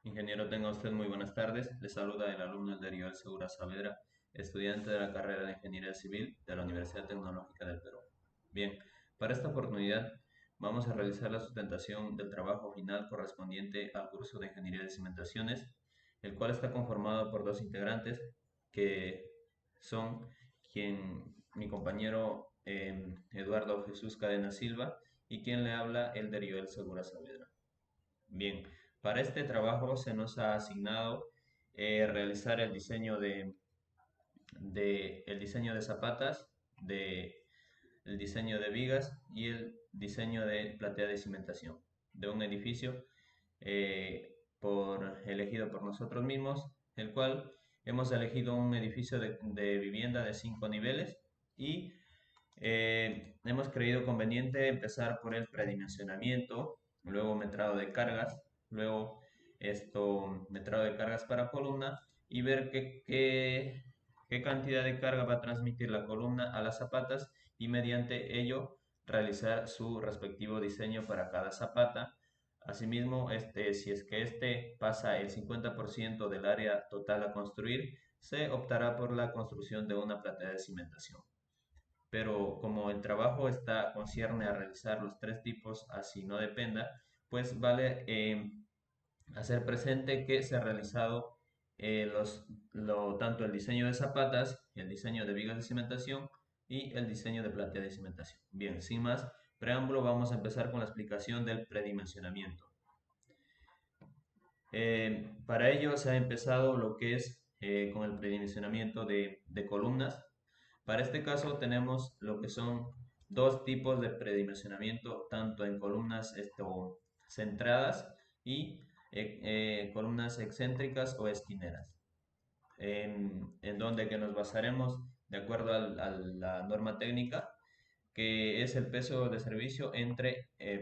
Ingeniero, tenga usted muy buenas tardes. Le saluda el alumno Elderio Segura Saavedra, estudiante de la carrera de Ingeniería Civil de la Universidad Tecnológica del Perú. Bien, para esta oportunidad vamos a realizar la sustentación del trabajo final correspondiente al curso de Ingeniería de Cimentaciones, el cual está conformado por dos integrantes que son mi compañero Eduardo Jesús Cadena Silva y quien le habla Elderio Segura Saavedra. Bien, para este trabajo se nos ha asignado realizar el diseño de zapatas, el diseño de vigas y el diseño de platea de cimentación de un edificio elegido por nosotros mismos, el cual hemos elegido un edificio de vivienda de 5 niveles y hemos creído conveniente empezar por el predimensionamiento, luego metrado de cargas, luego metrado de cargas para columna y ver qué cantidad de carga va a transmitir la columna a las zapatas y mediante ello realizar su respectivo diseño para cada zapata. Asimismo, si es que pasa el 50% del área total a construir, se optará por la construcción de una platea de cimentación. Pero como el trabajo concierne a realizar los tres tipos, así no dependa, pues vale hacer presente que se ha realizado tanto el diseño de zapatas, el diseño de vigas de cimentación y el diseño de platea de cimentación. Bien, sin más preámbulo, vamos a empezar con la explicación del predimensionamiento. Para ello se ha empezado lo que es con el predimensionamiento de columnas. Para este caso tenemos lo que son dos tipos de predimensionamiento, tanto en columnas centradas y columnas excéntricas o esquineras, en donde que nos basaremos de acuerdo a la norma técnica, que es el peso de servicio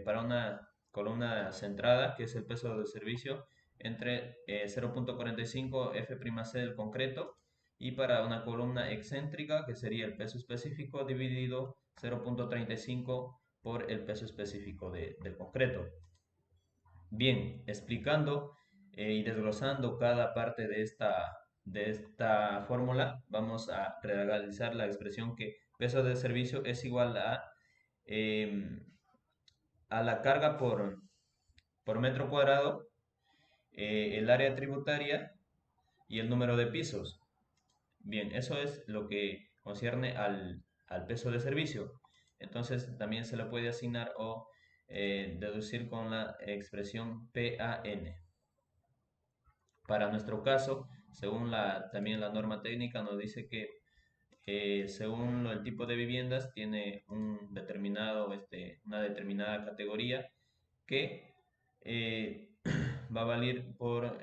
para una columna centrada, que es el peso de servicio entre 0.45 F'C del concreto, y para una columna excéntrica, que sería el peso específico dividido 0.35 por el peso específico del concreto. Bien, explicando y desglosando cada parte de esta fórmula, vamos a realizar la expresión que peso de servicio es igual em, a la carga por metro cuadrado, el área tributaria y el número de pisos. Bien, eso es lo que concierne al peso de servicio. Entonces también se le puede asignar o deducir con la expresión PAN. Para nuestro caso, según también la norma técnica, nos dice que según el tipo de viviendas tiene una determinada categoría que va a valer por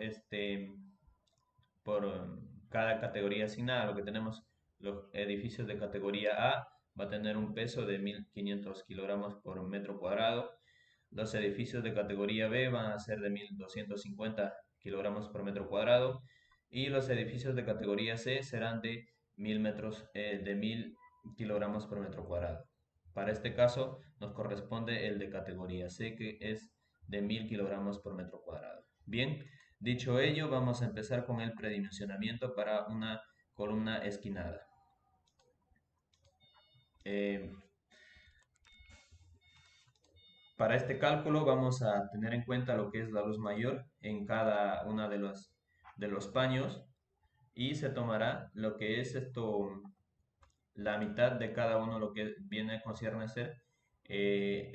cada categoría asignada. Lo que tenemos, los edificios de categoría A va a tener un peso de 1.500 kilogramos por metro cuadrado. Los edificios de categoría B van a ser de 1.250 kilogramos por metro cuadrado y los edificios de categoría C serán de 1.000 kilogramos por metro cuadrado. Para este caso nos corresponde el de categoría C, que es de 1.000 kilogramos por metro cuadrado. Bien, dicho ello, vamos a empezar con el predimensionamiento para una columna esquinada. Eh, Para este cálculo vamos a tener en cuenta lo que es la luz mayor en cada uno de los paños y se tomará lo que es la mitad de cada uno, lo que concierne a ser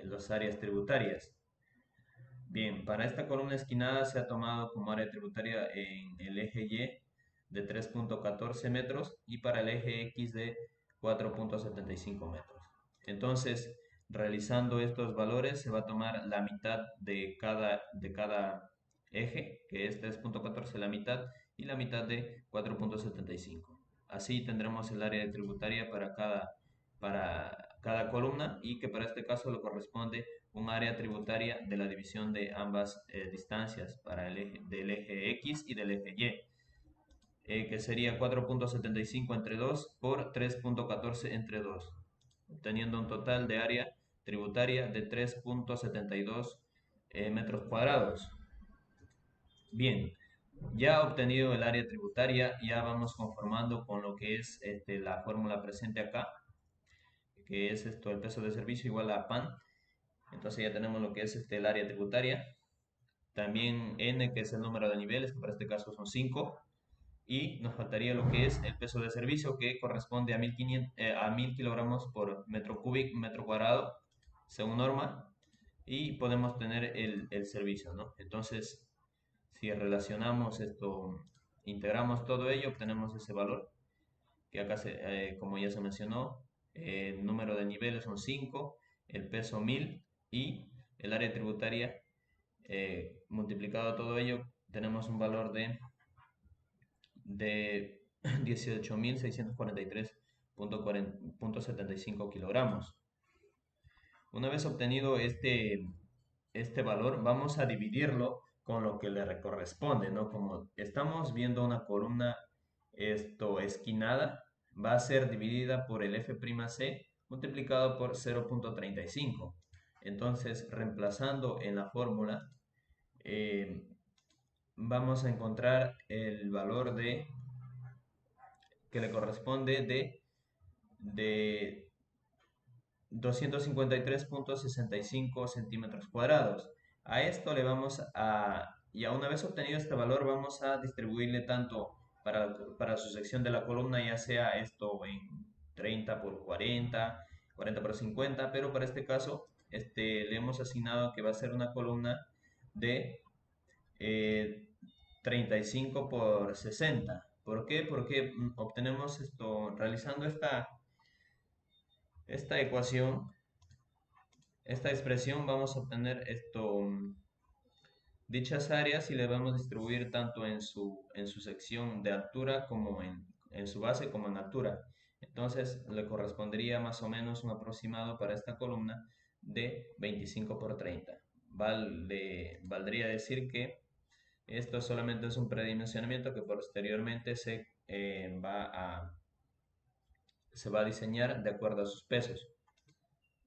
las áreas tributarias. Bien, para esta columna esquinada se ha tomado como área tributaria en el eje Y de 3.14 metros y para el eje X de 4.75 metros. Entonces, realizando estos valores, se va a tomar la mitad de cada eje, que es 3.14 la mitad, y la mitad de 4.75. Así tendremos el área tributaria para cada columna y que para este caso le corresponde un área tributaria de la división de ambas distancias para del eje X y del eje Y, que sería 4.75 entre 2 por 3.14 entre 2, obteniendo un total de área tributaria de 3.72 metros cuadrados. Bien, ya obtenido el área tributaria, ya vamos conformando con lo que es la fórmula presente acá, que es el peso de servicio igual a PAN. Entonces ya tenemos lo que es el área tributaria. También N, que es el número de niveles, que para este caso son 5. Y nos faltaría lo que es el peso de servicio, que corresponde a 1500, a 1000 kilogramos por metro cúbico, metro cuadrado, según norma. Y podemos tener el servicio, ¿no? Entonces, si relacionamos esto, integramos todo ello, obtenemos ese valor, que acá, como ya se mencionó, el número de niveles son 5, el peso 1000 y el área tributaria, multiplicado todo ello, tenemos un valor de 18.643.75 kilogramos. Una vez obtenido este valor, vamos a dividirlo con lo que le corresponde, ¿no? Como estamos viendo una columna esquinada, va a ser dividida por el F'C multiplicado por 0.35. Entonces, reemplazando en la fórmula, eh, vamos a encontrar el valor que le corresponde de 253.65 centímetros cuadrados. A esto le vamos ya una vez obtenido este valor, vamos a distribuirle tanto para su sección de la columna, ya sea esto en 30 por 40, 40 por 50, pero para este caso le hemos asignado que va a ser una columna de eh, 35 por 60. ¿Por qué? Porque obtenemos realizando esta ecuación, esta expresión, vamos a obtener dichas áreas y le vamos a distribuir tanto en su sección de altura como en su base como en altura. Entonces le correspondería más o menos un aproximado para esta columna de 25 por 30. Valdría decir que esto solamente es un predimensionamiento que posteriormente se va a diseñar de acuerdo a sus pesos.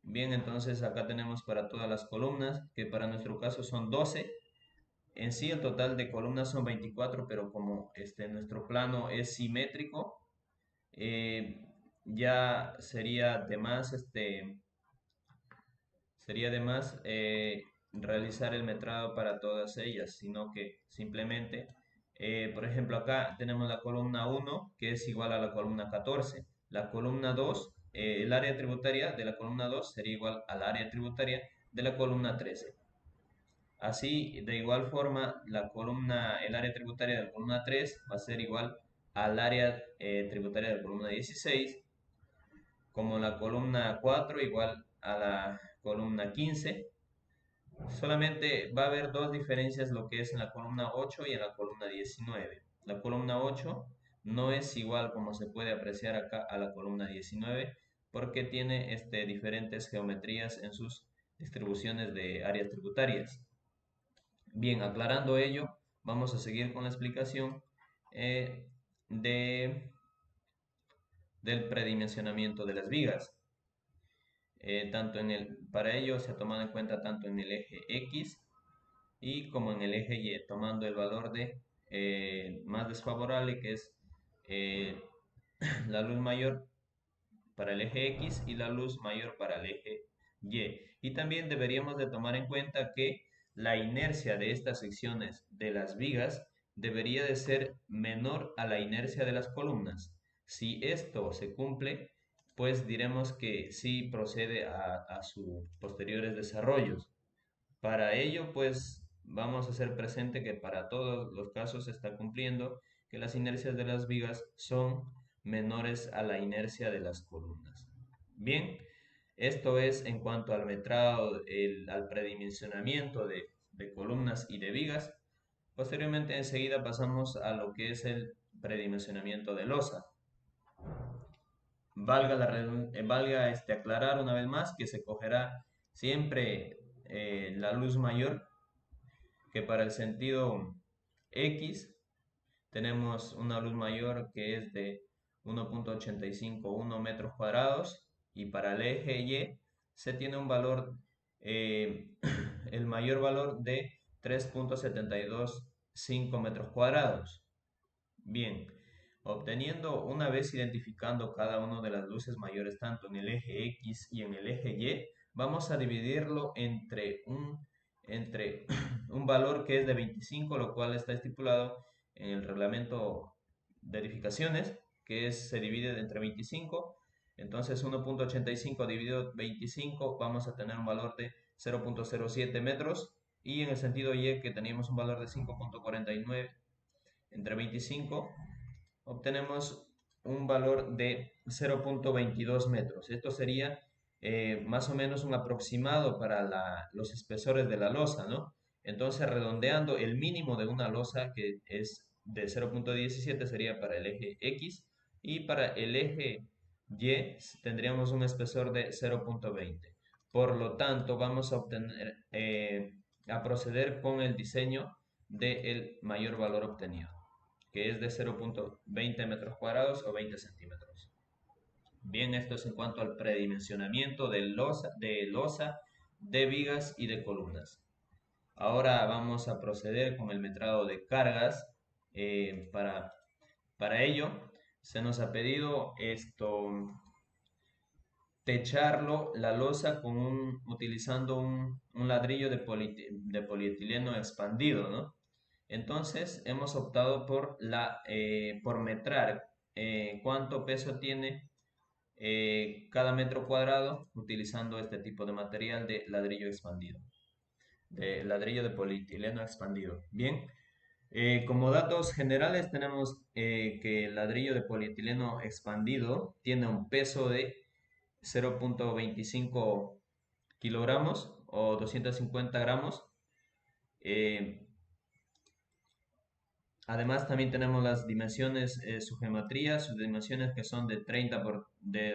Bien, entonces acá tenemos para todas las columnas, que para nuestro caso son 12. En sí el total de columnas son 24, pero como nuestro plano es simétrico, ya sería de más realizar el metrado para todas ellas, sino que simplemente, por ejemplo, acá tenemos la columna 1, que es igual a la columna 14. La columna 2, el área tributaria de la columna 2 sería igual al área tributaria de la columna 13. Así, de igual forma, el área tributaria de la columna 3 va a ser igual al área tributaria de la columna 16, como la columna 4 igual a la columna 15. Solamente va a haber dos diferencias, lo que es en la columna 8 y en la columna 19. La columna 8 no es igual, como se puede apreciar acá, a la columna 19, porque tiene diferentes geometrías en sus distribuciones de áreas tributarias. Bien, aclarando ello, vamos a seguir con la explicación eh, de, del predimensionamiento de las vigas. Para ello se ha tomado en cuenta tanto en el eje X y como en el eje Y, tomando el valor de más desfavorable, que es eh, la luz mayor para el eje X y la luz mayor para el eje Y. Y también deberíamos de tomar en cuenta que la inercia de estas secciones de las vigas debería de ser menor a la inercia de las columnas. Si esto se cumple, pues diremos que sí procede a sus posteriores desarrollos. Para ello, pues vamos a hacer presente que para todos los casos se está cumpliendo que las inercias de las vigas son menores a la inercia de las columnas. Bien, esto es en cuanto al metrado, al predimensionamiento de columnas y de vigas. Posteriormente, enseguida pasamos a lo que es el predimensionamiento de losa. Valga aclarar una vez más que se cogerá siempre la luz mayor, que para el sentido X tenemos una luz mayor que es de 1.851 metros cuadrados, y para el eje Y se tiene un valor, el mayor valor de 3.72 5 metros cuadrados. Bien, obteniendo una vez identificando cada una de las luces mayores tanto en el eje X y en el eje Y, vamos a dividirlo entre un valor que es de 25, lo cual está estipulado en el reglamento de edificaciones, que se divide entre 25. Entonces 1.85 dividido 25 vamos a tener un valor de 0.07 metros, y en el sentido Y, que teníamos un valor de 5.49 entre 25, obtenemos un valor de 0.22 metros. Esto sería más o menos un aproximado para los espesores de la losa, ¿no? Entonces, redondeando, el mínimo de una losa, que es de 0.17, sería para el eje X, y para el eje Y tendríamos un espesor de 0.20. Por lo tanto, vamos a proceder con el diseño del mayor valor obtenido, que es de 0.20 metros cuadrados o 20 centímetros. Bien, esto es en cuanto al predimensionamiento de losa, de vigas y de columnas. Ahora vamos a proceder con el metrado de cargas. Para ello, se nos ha pedido techarlo, la losa, utilizando un ladrillo de polietileno expandido, ¿no? Entonces hemos optado por metrar cuánto peso tiene cada metro cuadrado, utilizando este tipo de material de ladrillo expandido, de ladrillo de polietileno expandido. Bien, como datos generales tenemos que el ladrillo de polietileno expandido tiene un peso de 0.25 kilogramos o 250 gramos. Eh, Además, también tenemos las dimensiones, su geometría, sus dimensiones, que son de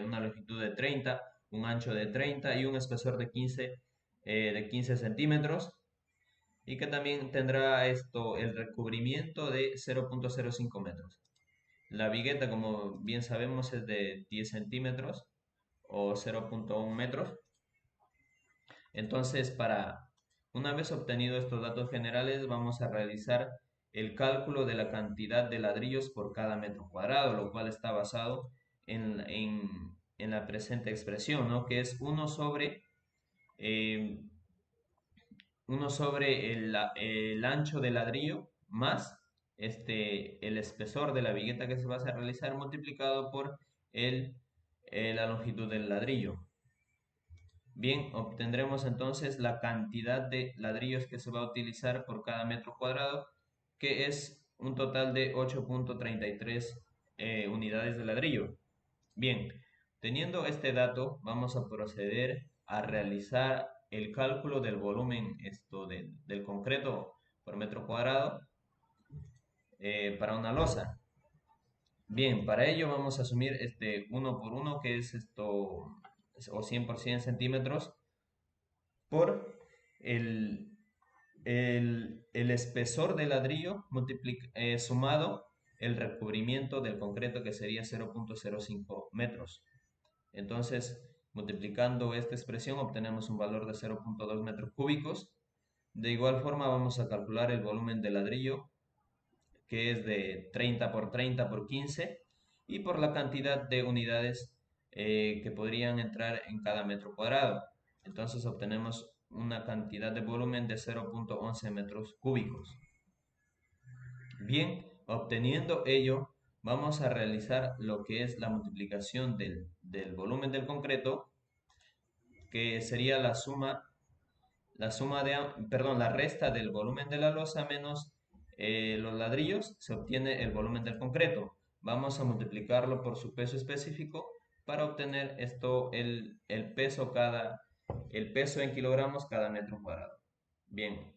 una longitud de 30, un ancho de 30 y un espesor de 15 centímetros, y que también tendrá el recubrimiento de 0.05 metros. La vigueta, como bien sabemos, es de 10 centímetros o 0.1 metros. Entonces, una vez obtenido estos datos generales, vamos a realizar el cálculo de la cantidad de ladrillos por cada metro cuadrado, lo cual está basado en la presente expresión, ¿no? Que es eh, 1 sobre el ancho del ladrillo más el espesor de la vigueta que se va a realizar, multiplicado por la longitud del ladrillo. Bien, obtendremos entonces la cantidad de ladrillos que se va a utilizar por cada metro cuadrado, que es un total de 8.33 unidades de ladrillo. Bien, teniendo este dato, vamos a proceder a realizar el cálculo del volumen del concreto por metro cuadrado para una losa. Bien, para ello vamos a asumir uno por uno, que es o 100 por 100 centímetros, por el, el espesor del ladrillo sumado el recubrimiento del concreto, que sería 0.05 metros. Entonces, multiplicando esta expresión, obtenemos un valor de 0.2 metros cúbicos. De igual forma, vamos a calcular el volumen del ladrillo, que es de 30 por 30 por 15, y por la cantidad de unidades que podrían entrar en cada metro cuadrado. Entonces obtenemos una cantidad de volumen de 0.11 metros cúbicos. Bien, obteniendo ello, vamos a realizar lo que es la multiplicación del volumen del concreto, que sería la resta del volumen de la losa menos los ladrillos, se obtiene el volumen del concreto. Vamos a multiplicarlo por su peso específico para obtener el peso en kilogramos cada metro cuadrado. Bien,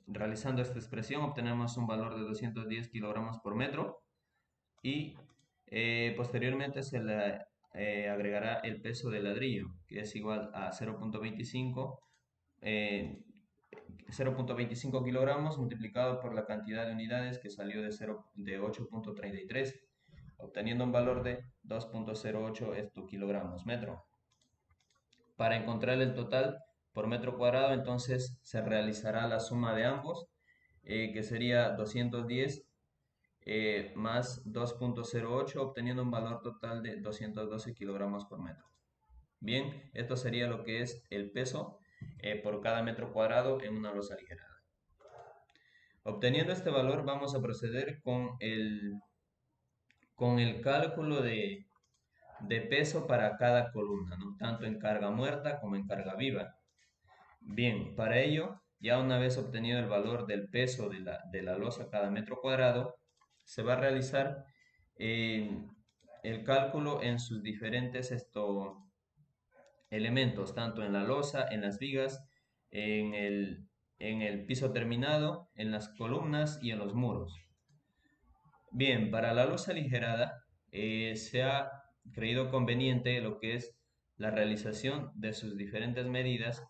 realizando esta expresión obtenemos un valor de 210 kilogramos por metro, y posteriormente se le agregará el peso del ladrillo, que es igual a 0.25 kilogramos multiplicado por la cantidad de unidades, que salió de 8.33, obteniendo un valor de 2.08 kilogramos metro. Para encontrar el total por metro cuadrado, entonces se realizará la suma de ambos, que sería 210 más 2,08, obteniendo un valor total de 212 kilogramos por metro. Bien, esto sería lo que es el peso por cada metro cuadrado en una losa aligerada. Obteniendo este valor, vamos a proceder con el cálculo de peso para cada columna, ¿no? Tanto en carga muerta como en carga viva. Bien, para ello, ya una vez obtenido el valor del peso de la losa cada metro cuadrado, se va a realizar eh, el cálculo en sus diferentes elementos, tanto en la losa, en las vigas, en en el piso terminado, en las columnas y en los muros. Bien, para la losa aligerada se ha creído conveniente lo que es la realización de sus diferentes medidas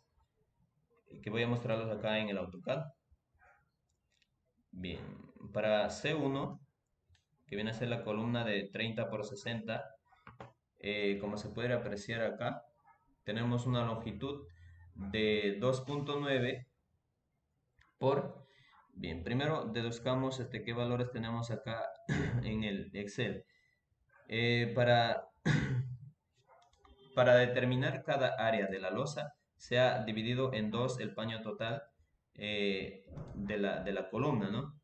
que voy a mostrarlos acá en el AutoCAD. Bien, para C1, que viene a ser la columna de 30 por 60, como se puede apreciar acá, tenemos una longitud de 2,9 por... Bien, primero deduzcamos qué valores tenemos acá en el Excel. Para Para determinar cada área de la losa, se ha dividido en dos el paño total de la columna, ¿no?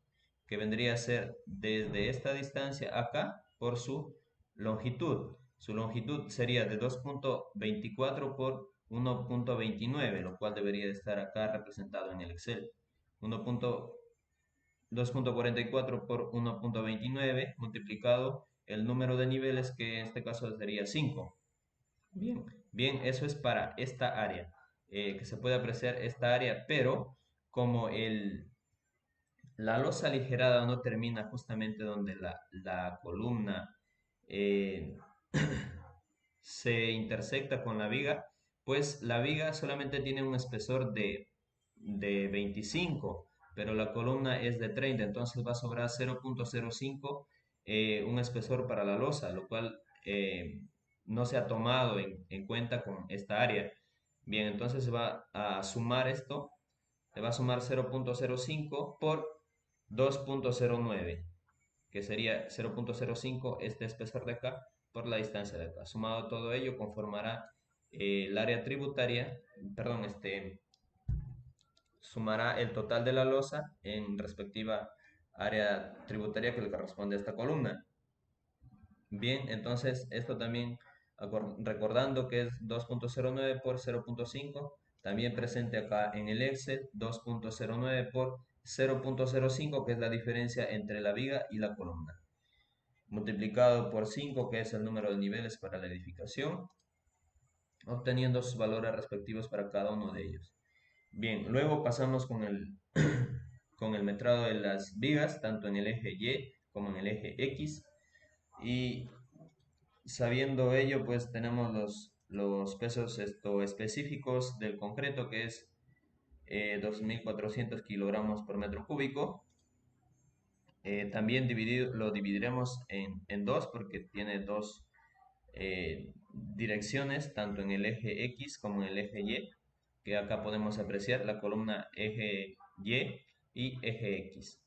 Que vendría a ser desde esta distancia acá por su longitud. Su longitud sería de 2,24 por 1,29, lo cual debería de estar acá representado en el Excel. 2,44 por 1,29 multiplicado el número de niveles, que en este caso sería 5. Bien, bien, eso es para esta área, que se puede apreciar esta área, pero como la losa aligerada no termina justamente donde la columna eh, se intersecta con la viga, pues la viga solamente tiene un espesor de 25, pero la columna es de 30, entonces va a sobrar 0,05 un espesor para la losa, lo cual no se ha tomado en cuenta con esta área. Bien, entonces se va a sumar esto, se va a sumar 0,05 por 2,09, que sería 0,05 este espesor de acá por la distancia de acá. Sumado todo ello conformará el área tributaria, perdón, sumará el total de la losa en respectiva área tributaria que le corresponde a esta columna. Bien, entonces esto también recordando que es 2,09 por 0,5, también presente acá en el Excel 2,09 por 0,05, que es la diferencia entre la viga y la columna, multiplicado por 5, que es el número de niveles para la edificación, obteniendo sus valores respectivos para cada uno de ellos. Bien, luego pasamos con con el metrado de las vigas, tanto en el eje Y como en el eje X, y sabiendo ello, pues tenemos los pesos específicos del concreto, que es 2.400 kilogramos por metro cúbico. También lo dividiremos en dos porque tiene dos direcciones, tanto en el eje X como en el eje Y, que acá podemos apreciar la columna eje y eje X.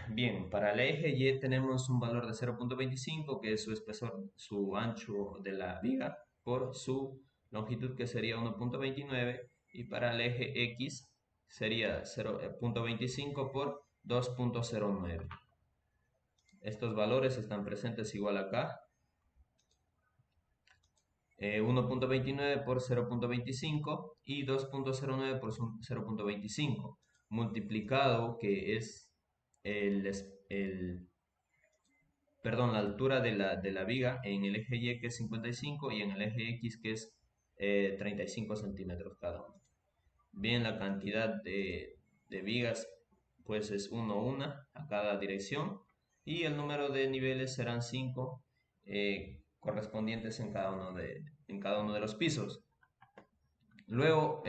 Bien, para el eje Y tenemos un valor de 0,25, que es su espesor, su ancho de la viga, por su longitud, que sería 1,29, y para el eje X sería 0,25 por 2,09. Estos valores están presentes igual acá. 1,29 por 0,25 y 2,09 por 0,25 multiplicado, que es el, perdón, la altura de la viga en el eje Y, que es 55, y en el eje X, que es 35 centímetros cada uno. Bien, la cantidad de vigas pues es 1 a cada dirección, y el número de niveles serán 5 correspondientes en cada uno de los pisos. Luego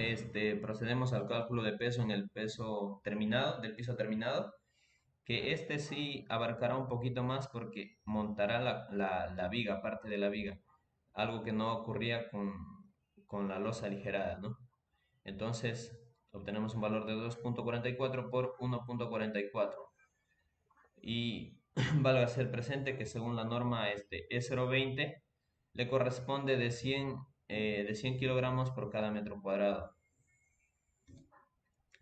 procedemos al cálculo de peso en el peso terminado, del piso terminado, que este sí abarcará un poquito más porque montará la viga, parte de la viga, algo que no ocurría con la losa aligerada, ¿no? Entonces, Obtenemos un valor de 2.44 por 1.44. Y valga ser presente que según la norma E020 le corresponde de 100 kilogramos por cada metro cuadrado.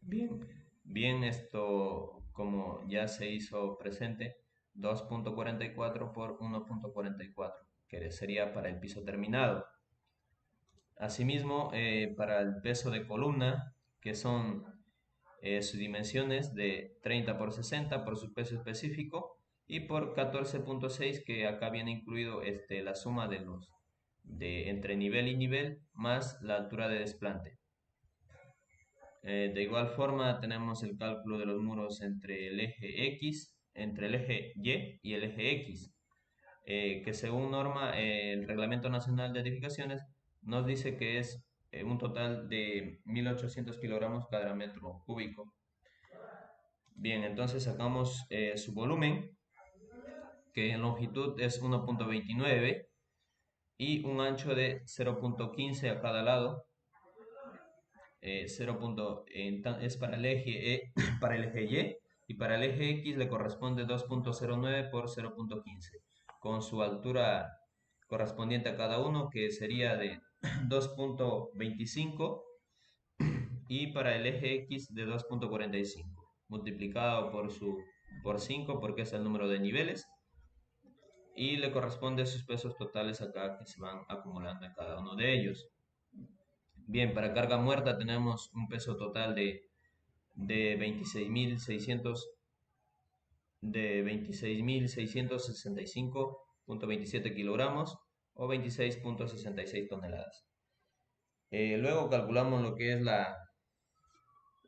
Bien, bien, esto como ya se hizo presente, 2.44 por 1.44, que sería para el piso terminado. Asimismo, para el peso de columna, que son sus dimensiones de 30 por 60 por su peso específico y por 14.6, que acá viene incluido la suma de entre nivel y nivel más la altura de desplante. De igual forma tenemos el cálculo de los muros entre el eje X, entre el eje Y el eje X, que según norma el Reglamento Nacional de Edificaciones nos dice que es un total de 1800 kilogramos cada metro cúbico. Bien, entonces sacamos su volumen, que en longitud es 1.29 y un ancho de 0.15 a cada lado. 0. Es para el eje para el eje Y para el eje X le corresponde 2.09 por 0.15 con su altura correspondiente a cada uno, que sería de 2.25, y para el eje X de 2.45 multiplicado por 5 porque es el número de niveles, y le corresponde sus pesos totales acá que se van acumulando en cada uno de ellos. Bien, para carga muerta tenemos un peso total de 26.600 de 26.665.27 kilogramos o 26.66 toneladas. Luego calculamos lo que es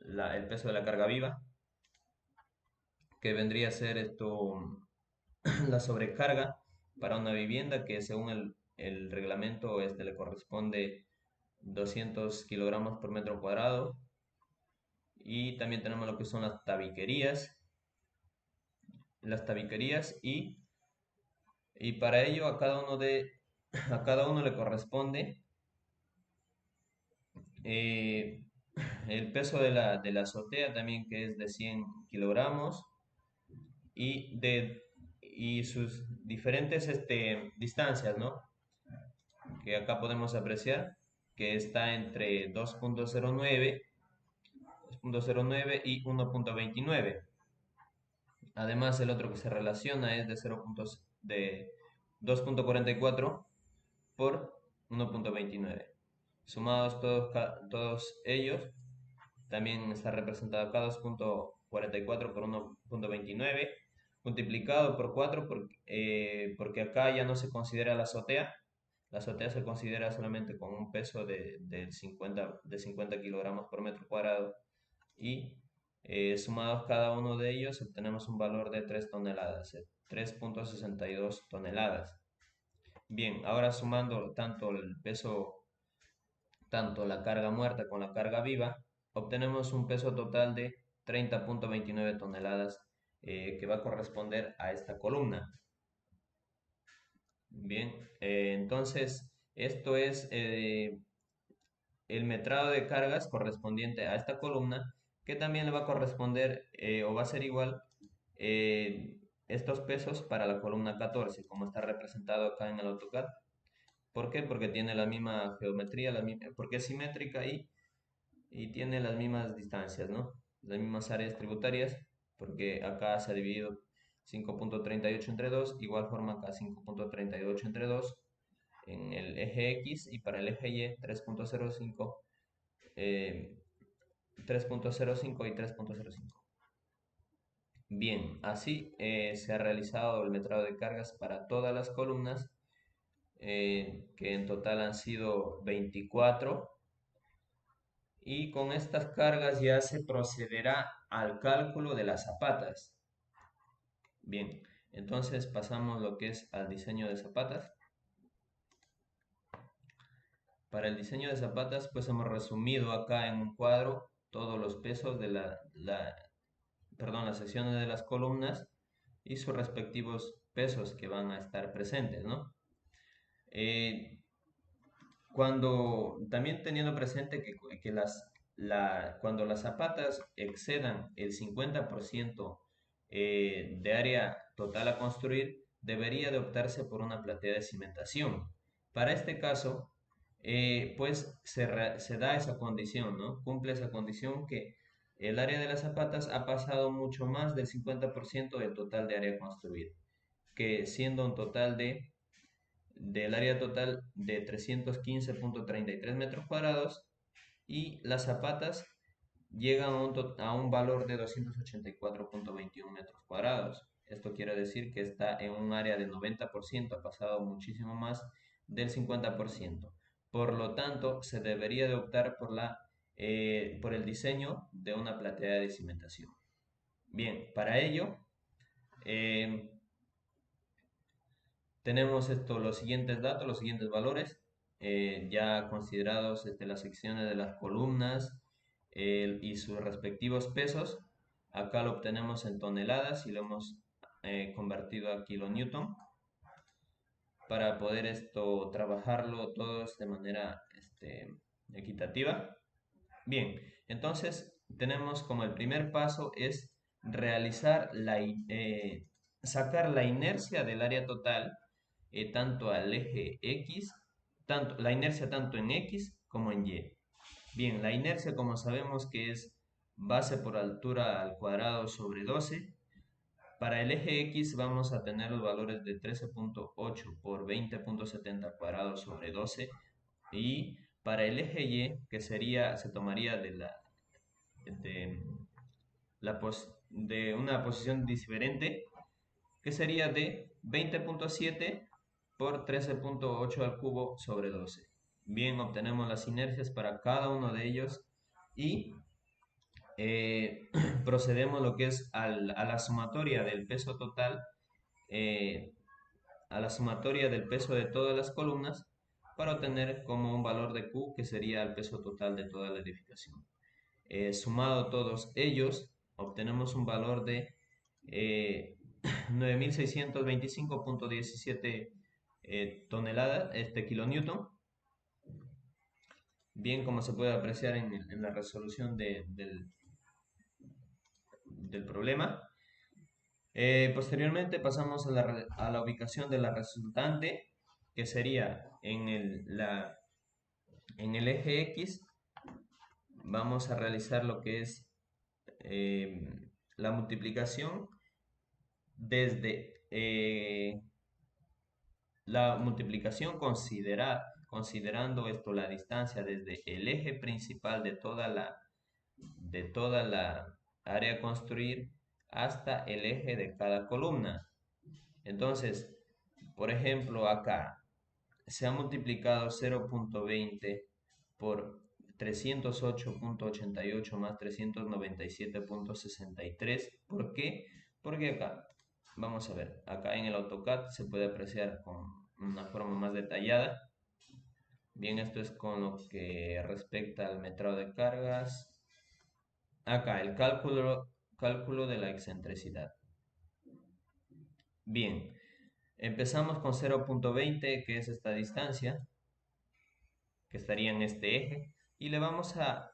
el peso de la carga viva, que vendría a ser la sobrecarga para una vivienda, que según el reglamento le corresponde 200 kilogramos por metro cuadrado. Y también tenemos lo que son las tabiquerías, y para ello a cada uno le corresponde eh, el peso de la azotea también, que es de 100 kilogramos, y sus diferentes distancias, ¿no? Que acá podemos apreciar que está entre 2.09 y 1.29. Además, el otro que se relaciona es de 2.44 por 1.29. Sumados todos ellos, también está representado acá 2.44 por 1.29, multiplicado por 4 porque acá ya no se considera la azotea. La azotea se considera solamente con un peso de 50 kilogramos por metro cuadrado, y sumados cada uno de ellos obtenemos un valor de 3 toneladas, 3.62 toneladas. Bien, ahora sumando tanto el peso, tanto la carga muerta con la carga viva, obtenemos un peso total de 30.29 toneladas, que va a corresponder a esta columna. Bien, entonces esto es el metrado de cargas correspondiente a esta columna, que también le va a corresponder o va a ser igual estos pesos para la columna 14, como está representado acá en el AutoCAD. ¿Por qué? Porque tiene la misma geometría, porque es simétrica y tiene las mismas distancias, ¿no? Las mismas áreas tributarias, porque acá se ha dividido 5.38 entre 2, igual forma acá 5.38 entre 2 en el eje X, y para el eje Y 3.05, 3.05 y 3.05. Bien, así se ha realizado el metrado de cargas para todas las columnas, que en total han sido 24, y con estas cargas ya se procederá al cálculo de las zapatas. Bien, entonces pasamos lo que es al diseño de zapatas. Para el diseño de zapatas, pues hemos resumido acá en un cuadro todos los pesos de las secciones de las columnas y sus respectivos pesos que van a estar presentes, ¿no? Cuando también teniendo presente que cuando las zapatas excedan el 50% de área total a construir, debería de optarse por una platea de cimentación. Para este caso, pues se da esa condición, ¿no? Cumple esa condición que el área de las zapatas ha pasado mucho más del 50% del total de área a construir, que siendo un total del área total de 315,33 metros cuadrados, y las zapatas llegan a un valor de 284,21 metros cuadrados. Esto quiere decir que está en un área de 90%, ha pasado muchísimo más del 50%. Por lo tanto, se debería de optar por el diseño de una platea de cimentación. Bien, para ello eh, tenemos los siguientes datos, los siguientes valores, ya considerados las secciones de las columnas y sus respectivos pesos. Acá lo obtenemos en toneladas y lo hemos convertido a kilonewton para poder trabajarlo todos de manera equitativa. Bien, entonces tenemos como el primer paso es realizar sacar la inercia del área total tanto al eje X, la inercia tanto en X como en Y. Bien, la inercia como sabemos que es base por altura al cuadrado sobre 12. Para el eje X vamos a tener los valores de 13,8 por 20,70 cuadrados sobre 12. Y para el eje Y, que se tomaría de, de una posición diferente, que sería de 20,7 por 13,8 al cubo sobre 12. Bien, obtenemos las inercias para cada uno de ellos y procedemos lo que es a la sumatoria del peso total, eh, a la sumatoria del peso de todas las columnas para obtener como un valor de Q que sería el peso total de toda la edificación. Sumado todos ellos, obtenemos un valor de 9.625,17 toneladas, kilonewton. Bien, como se puede apreciar en la resolución del problema. Posteriormente pasamos a la ubicación de la resultante, que sería en el eje X. Vamos a realizar lo que es la multiplicación desde la multiplicación considerando la distancia desde el eje principal de toda la área a construir hasta el eje de cada columna. Entonces, por ejemplo, acá se ha multiplicado 0,20 por 308,88 más 397,63. ¿Por qué? Porque acá, vamos a ver, acá en el AutoCAD se puede apreciar con una forma más detallada. Bien, esto es con lo que respecta al metrado de cargas. Acá, el cálculo de la excentricidad. Bien, empezamos con 0,20, que es esta distancia, que estaría en este eje, y le vamos a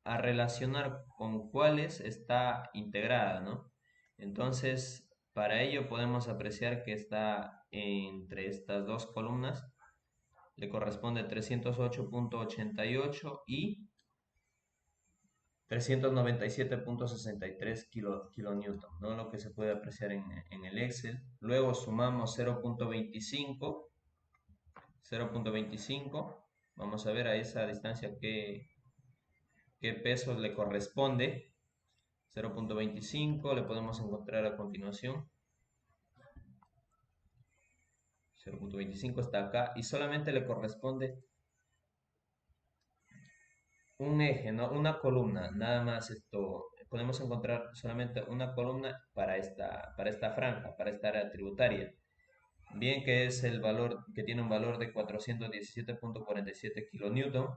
relacionar con cuáles está integrada, ¿no? Entonces, para ello podemos apreciar que está entre estas dos columnas, le corresponde 308,88 y 397,63 kilonewton, ¿no? Lo que se puede apreciar en el Excel. Luego sumamos 0,25, vamos a ver a esa distancia qué peso le corresponde. 0,25 le podemos encontrar a continuación. 0,25 está acá y solamente le corresponde un eje, ¿no? Una columna, nada más podemos encontrar solamente una columna para esta franja, para esta área tributaria. Bien, que es el valor, que tiene un valor de 417,47 kilonewton,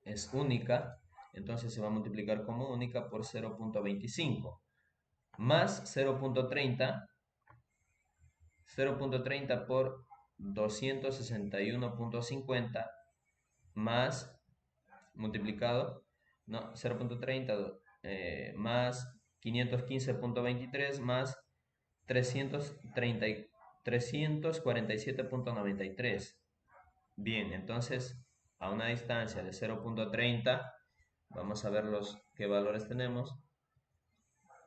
es única, entonces se va a multiplicar como única por 0,25 más 0,30 por 261,50 más multiplicado no, 0.30 más 515.23 más 330 347.93. Bien, entonces a una distancia de 0.30, vamos a ver qué valores tenemos.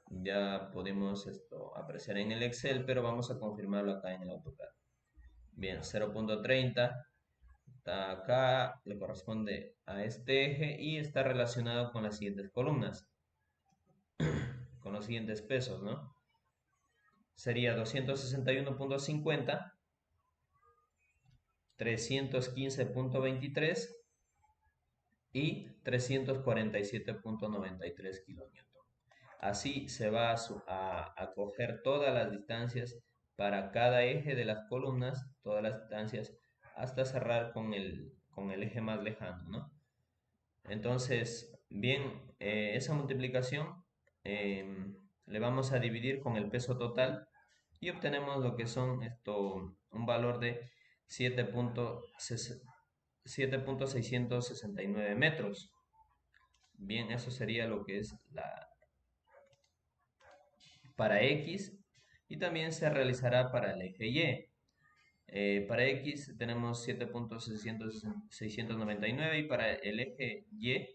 Ya podemos apreciar en el Excel, pero vamos a confirmarlo acá en el AutoCAD. Bien, 0.30 está acá, le corresponde a este eje y está relacionado con las siguientes columnas, con los siguientes pesos, ¿no? Sería 261.50, 315.23 y 347.93 kilonewton. Así se va a coger todas las distancias para cada eje de las columnas, todas las distancias, hasta cerrar con el eje más lejano, ¿no? Entonces, bien, esa multiplicación le vamos a dividir con el peso total y obtenemos lo que son un valor de 7.669 metros. Bien, eso sería lo que es para X, y también se realizará para el eje Y. Para X tenemos 7.699 y para el eje Y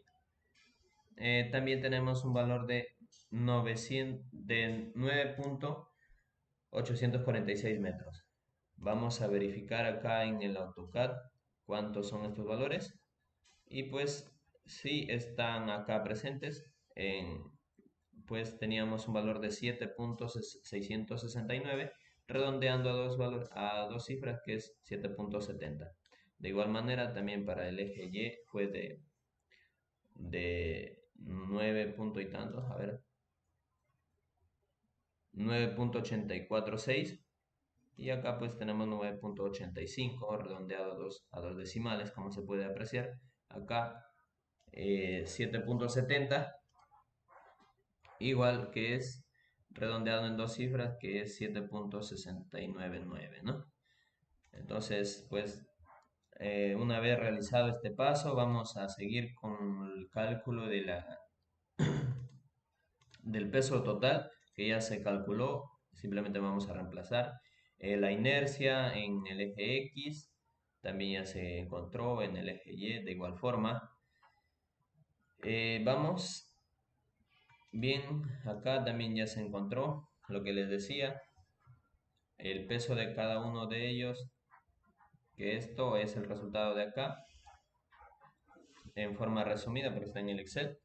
también tenemos un valor de 9.846 metros. Vamos a verificar acá en el AutoCAD cuántos son estos valores. Y pues sí están acá presentes. Pues teníamos un valor de 7.669, redondeando a dos cifras, que es 7.70. De igual manera, también para el eje Y fue de 9 punto y tantos, a ver, 9.846, y acá pues tenemos 9.85 redondeado a dos decimales, como se puede apreciar. Acá 7.70, igual que es redondeado en dos cifras, que es 7.699, ¿no? Entonces, pues una vez realizado este paso, vamos a seguir con el cálculo del peso total, que ya se calculó. Simplemente vamos a reemplazar la inercia en el eje X, también ya se encontró en el eje Y de igual forma. Vamos bien, acá también ya se encontró lo que les decía, el peso de cada uno de ellos, que esto es el resultado de acá, en forma resumida, porque está en el Excel,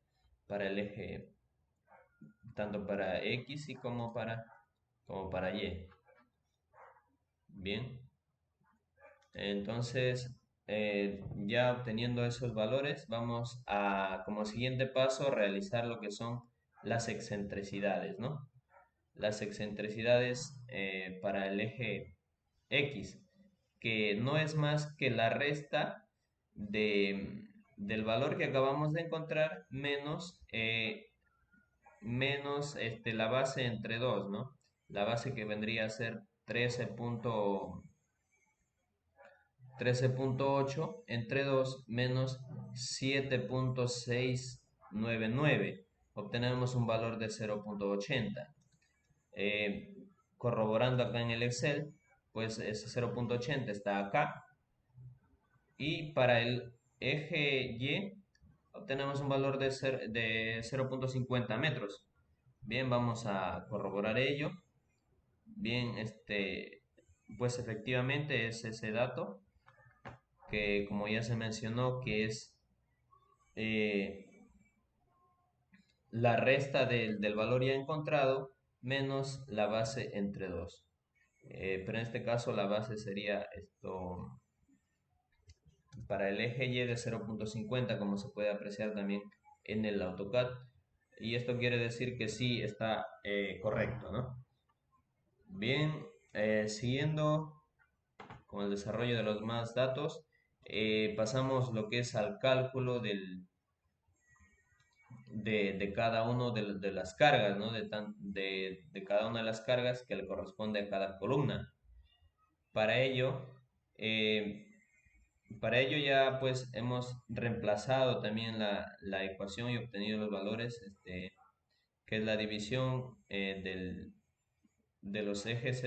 para el eje, tanto para X y como para Y. Bien, entonces ya obteniendo esos valores, vamos a, como siguiente paso, realizar lo que son las excentricidades, ¿no? Las excentricidades para el eje X, que no es más que la resta del valor que acabamos de encontrar menos la base entre 2, ¿no? La base que vendría a ser 13.8 entre 2 menos 7.699. Obtenemos un valor de 0.80. Eh, Corroborando acá en el Excel, pues ese 0.80 está acá. Y para el eje Y obtenemos un valor de 0.50 metros. Bien, vamos a corroborar ello. Bien, pues efectivamente es ese dato que, como ya se mencionó, que es eh, la resta del valor ya encontrado menos la base entre 2. Pero en este caso la base sería para el eje Y de 0.50, como se puede apreciar también en el AutoCAD. Y esto quiere decir que sí está correcto, ¿no? Bien, siguiendo con el desarrollo de los más datos, pasamos lo que es al cálculo de cada uno de las cargas, ¿no? De cada una de las cargas que le corresponde a cada columna. Para ello, Para ello ya pues hemos reemplazado también la ecuación y obtenido los valores, que es la división de los ejes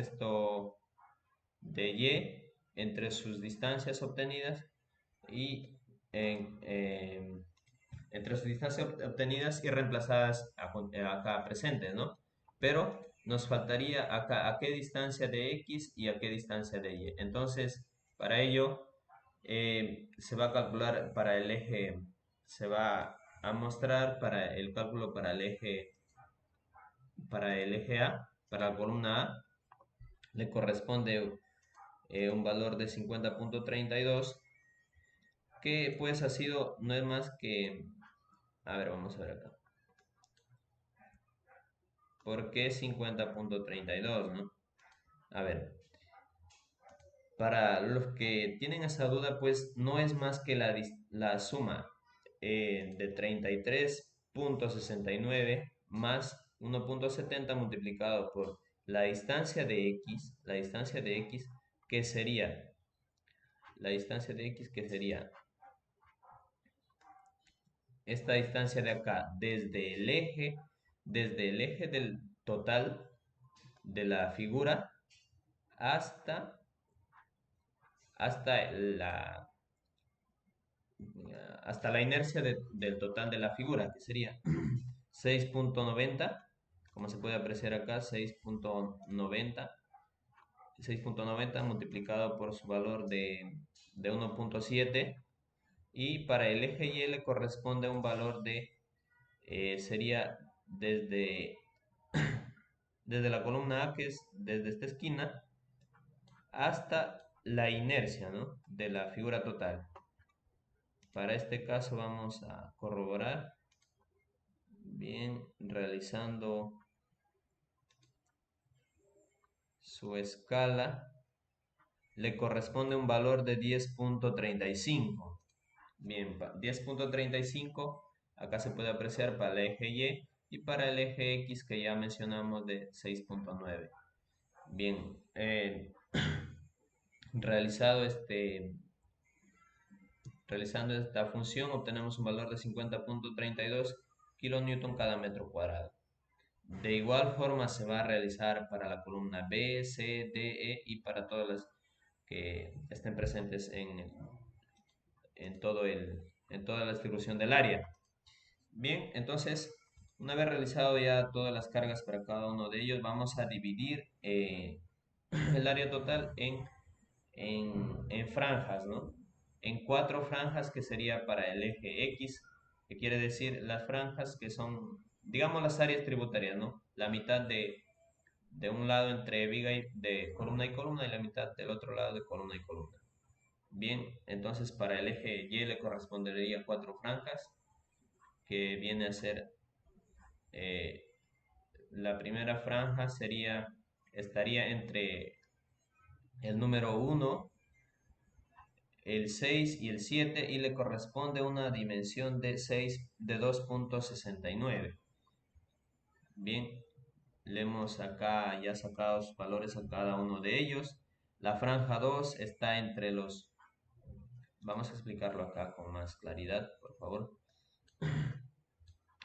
de Y entre sus distancias obtenidas y en, entre sus distancias obtenidas y reemplazadas acá presentes, ¿no? Pero nos faltaría acá a qué distancia de X y a qué distancia de Y. Entonces, para ello, se va a calcular para el eje, se va a mostrar para el cálculo para el eje A, para la columna A, le corresponde un valor de 50.32, que pues ha sido, no es más que, a ver, vamos a ver acá. ¿Por qué 50.32, no? A ver, para los que tienen esa duda, pues no es más que la suma de 33.69 más 1.70 multiplicado por la distancia de X, que sería, la distancia de X, que sería esta distancia de acá, desde el eje del total de la figura hasta, hasta la, hasta la inercia del total de la figura, que sería 6.90, como se puede apreciar acá, 6.90 multiplicado por su valor de 1.7, y para el eje Y le corresponde un valor sería desde la columna A, que es desde esta esquina, hasta la inercia, ¿no?, de la figura total. Para este caso vamos a corroborar, bien, realizando su escala, le corresponde un valor de 10.35. Bien, 10.35 acá se puede apreciar para el eje Y y para el eje X, que ya mencionamos, de 6.9. Bien, realizado realizando esta función obtenemos un valor de 50.32 kilonewton cada metro cuadrado. De igual forma se va a realizar para la columna B, C, D, E y para todas las que estén presentes en toda la distribución del área. Bien, entonces, una vez realizado ya todas las cargas para cada uno de ellos, vamos a dividir el área total en franjas, ¿no? En cuatro franjas, que sería para el eje X, que quiere decir las franjas que son, digamos, las áreas tributarias, ¿no? La mitad de un lado entre viga de columna y columna, y la mitad del otro lado de columna y columna. Bien, entonces para el eje Y le correspondería cuatro franjas, que viene a ser, eh, la primera franja estaría entre el número 1, el 6 y el 7, y le corresponde una dimensión de 2.69. Bien, le hemos acá ya sacado sus valores a cada uno de ellos. La franja 2 está entre los... Vamos a explicarlo acá con más claridad, por favor.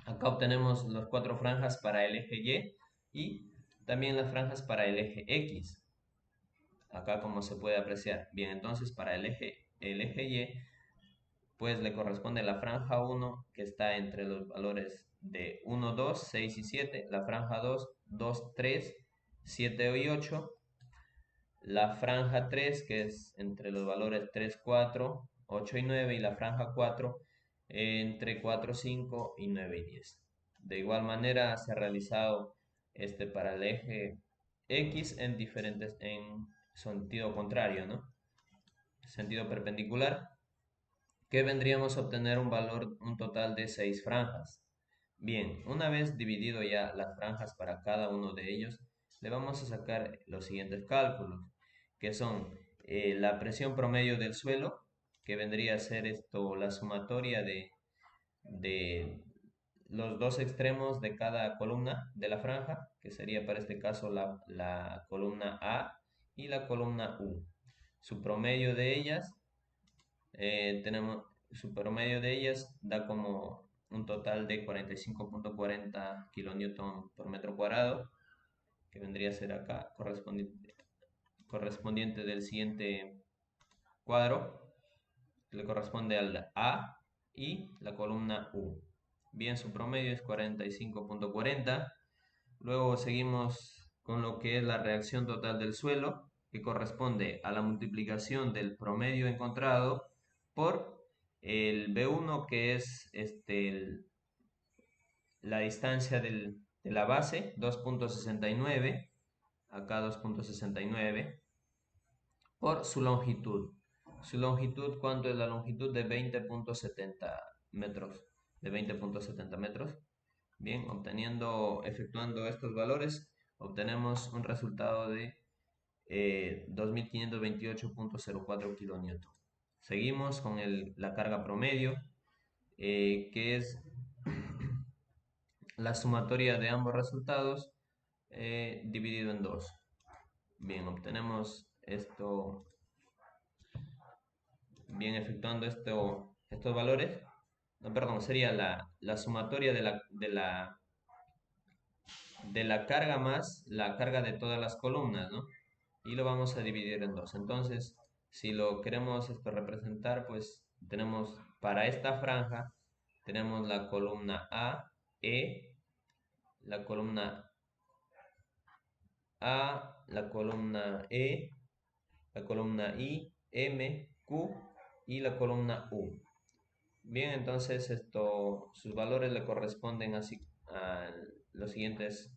Acá obtenemos las cuatro franjas para el eje Y y también las franjas para el eje X. Acá, como se puede apreciar. Bien, entonces para el eje Y, pues le corresponde la franja 1, que está entre los valores de 1, 2, 6 y 7. La franja 2, 2, 3, 7 y 8. La franja 3, que es entre los valores 3, 4, 8 y 9. Y la franja 4, entre 4, 5 y 9 y 10. De igual manera se ha realizado para el eje X en sentido contrario, ¿no? Sentido perpendicular, que vendríamos a obtener un total de 6 franjas. Bien, una vez dividido ya las franjas para cada uno de ellos, le vamos a sacar los siguientes cálculos, que son la presión promedio del suelo, que vendría a ser la sumatoria de los dos extremos de cada columna de la franja, que sería para este caso la columna A y la columna U. Su promedio de ellas tenemos su promedio de ellas da como un total de 45,40 kilonewton por metro cuadrado, que vendría a ser acá correspondiente del siguiente cuadro, que le corresponde al A y la columna U. Bien, su promedio es 45,40. Luego seguimos con lo que es la reacción total del suelo, que corresponde a la multiplicación del promedio encontrado por el B1, que es la distancia de la base, 2,69, acá 2,69, por su longitud. Su longitud, ¿cuánto es la longitud? De 20,70 metros. De 20,70 metros. Bien, efectuando estos valores, obtenemos un resultado de 2528,04 kilonewton. Seguimos con la carga promedio, que es la sumatoria de ambos resultados dividido en 2. Bien, obtenemos esto, bien, efectuando estos valores, no, perdón, sería la sumatoria de la carga más la carga de todas las columnas, ¿no? Y lo vamos a dividir en 2. Entonces, si lo queremos representar, pues tenemos para esta franja, tenemos la columna A, E, la columna A, la columna E, la columna I, M, Q y la columna U. Bien, entonces sus valores le corresponden así a los siguientes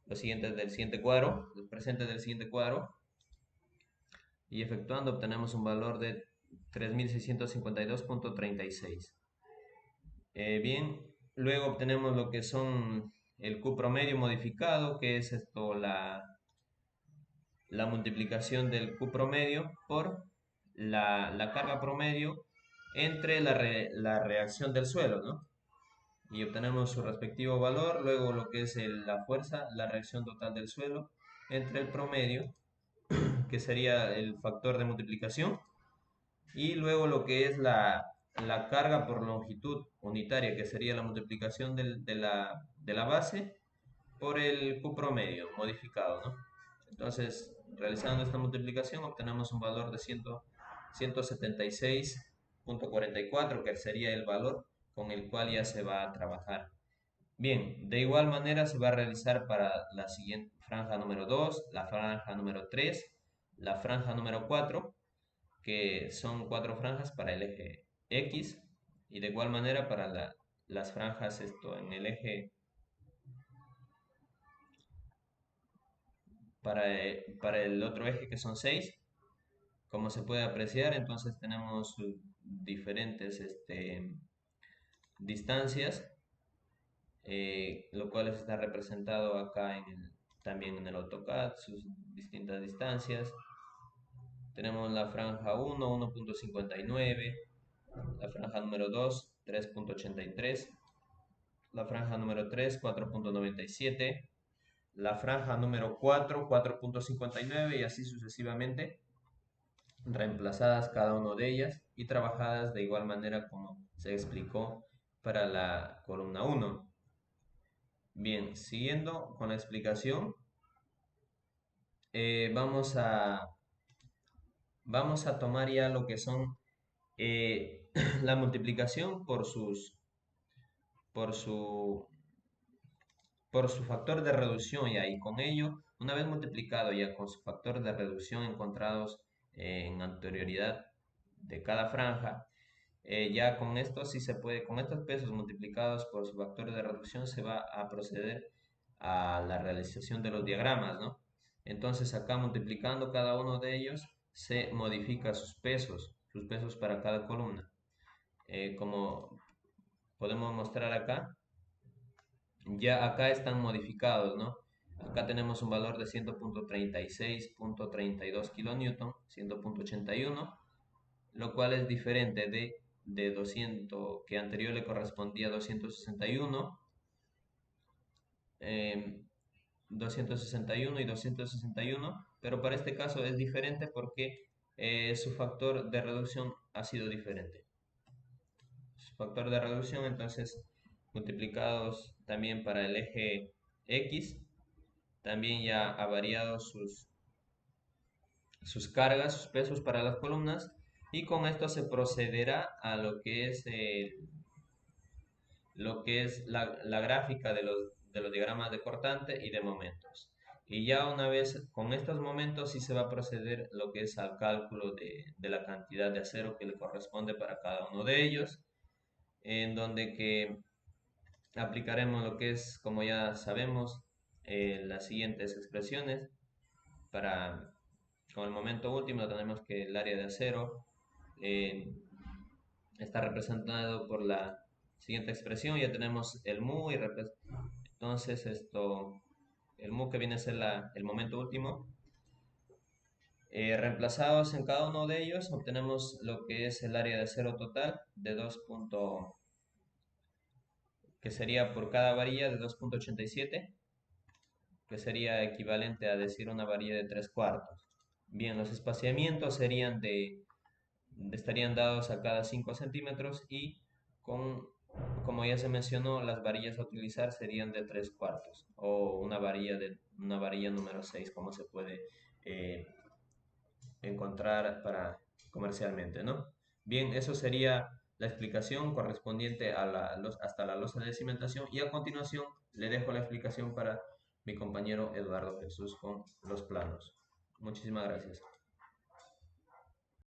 del siguiente cuadro, los presentes del siguiente cuadro, y efectuando obtenemos un valor de 3652,36. Bien, luego obtenemos lo que son el Q promedio modificado, que es la multiplicación del Q promedio por la carga promedio entre la reacción del suelo, ¿no? Y obtenemos su respectivo valor, luego lo que es la fuerza, la reacción total del suelo, entre el promedio, que sería el factor de multiplicación, y luego lo que es la carga por longitud unitaria, que sería la multiplicación de la base por el Q promedio modificado, ¿no? Entonces, realizando esta multiplicación obtenemos un valor de 176,44, que sería el valor con el cual ya se va a trabajar. Bien, de igual manera se va a realizar para la siguiente franja número 2, la franja número 3, la franja número 4, que son 4 franjas para el eje X, y de igual manera para las franjas en el eje, para el otro eje, que son 6. Como se puede apreciar, entonces tenemos diferentes distancias, lo cual está representado acá también en el AutoCAD, sus distintas distancias. Tenemos la franja 1, 1,59, la franja número 2, 3,83, la franja número 3, 4,97, la franja número 4, 4,59, y así sucesivamente, reemplazadas cada una de ellas y trabajadas de igual manera como se explicó para la columna 1. Bien, siguiendo con la explicación, eh, vamos a, vamos a tomar ya lo que son la multiplicación por su, por su factor de reducción ya, y con ello, una vez multiplicado ya con su factor de reducción encontrados en anterioridad de cada franja, ya con esto sí se puede, con estos pesos multiplicados por su factor de reducción, se va a proceder a la realización de los diagramas, ¿no? Entonces acá, multiplicando cada uno de ellos, se modifica sus pesos para cada columna. Como podemos mostrar acá, ya acá están modificados, ¿no? Acá tenemos un valor de 100,36,32 kilonewton, 100,81, lo cual es diferente de 200, que anterior le correspondía a 261, 261 y 261, pero para este caso es diferente porque su factor de reducción ha sido diferente. Factor de reducción, entonces, multiplicados también para el eje X, también ya ha variado sus cargas, sus pesos para las columnas, y con esto se procederá a lo que es la gráfica de los diagramas de cortante y de momentos. Y ya una vez con estos momentos sí se va a proceder lo que es al cálculo de la cantidad de acero que le corresponde para cada uno de ellos, en donde que aplicaremos lo que es, como ya sabemos, las siguientes expresiones. Para, con el momento último tenemos que el área de acero eh, está representado por la siguiente expresión. Ya tenemos el mu y entonces el mu que viene a ser el momento último. Reemplazados en cada uno de ellos obtenemos lo que es el área de acero total de 2. Que sería por cada varilla de 2,87, que sería equivalente a decir una varilla de 3/4. Bien, los espaciamientos estarían dados a cada 5 centímetros y como ya se mencionó, las varillas a utilizar serían de 3/4 o una varilla número 6, como se puede eh, encontrar comercialmente, ¿no? Bien, eso sería la explicación correspondiente a hasta la losa de cimentación, y a continuación le dejo la explicación para mi compañero Eduardo Jesús con los planos. Muchísimas gracias.